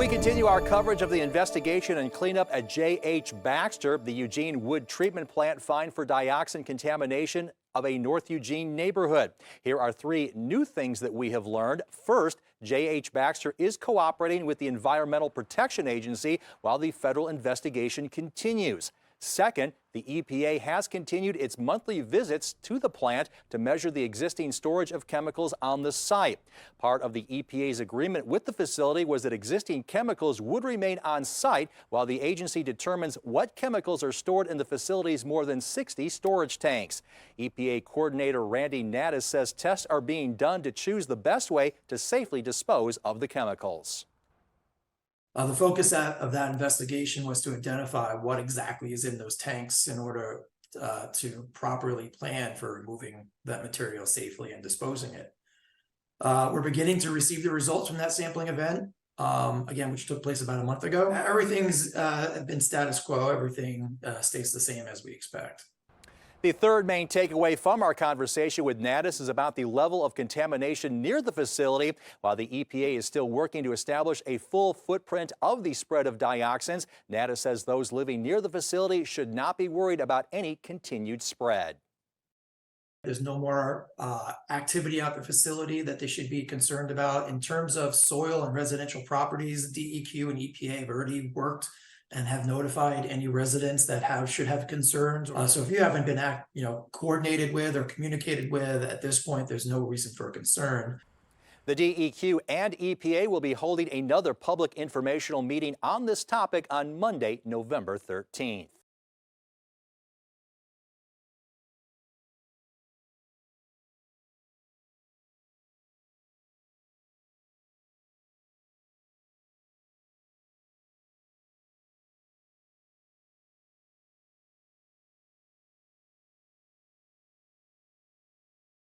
We continue our coverage of the investigation and cleanup at JH Baxter, the Eugene wood treatment plant fined for dioxin contamination of a North Eugene neighborhood. Here are 3 new things that we have learned. First, JH Baxter is cooperating with the Environmental Protection Agency while the federal investigation continues. Second, the EPA has continued its monthly visits to the plant to measure the existing storage of chemicals on the site. Part of the EPA's agreement with the facility was that existing chemicals would remain on site while the agency determines what chemicals are stored in the facility's more than 60 storage tanks. EPA Coordinator Randy Naddis says tests are being done to choose the best way to safely dispose of the chemicals. The focus of that investigation was to identify what exactly is in those tanks in order to properly plan for removing that material safely and disposing it. We're beginning to receive the results from that sampling event, again, which took place about a month ago. Everything's been status quo. Everything stays the same as we expect. The third main takeaway from our conversation with Naddis is about the level of contamination near the facility. While the EPA is still working to establish a full footprint of the spread of dioxins, Naddis says those living near the facility should not be worried about any continued spread. There's no more activity at the facility that they should be concerned about. In terms of soil and residential properties, DEQ and EPA have already worked and have notified any residents that should have concerns. So if you haven't been coordinated with or communicated with at this point, there's no reason for concern. The DEQ and EPA will be holding another public informational meeting on this topic on Monday, November 13th.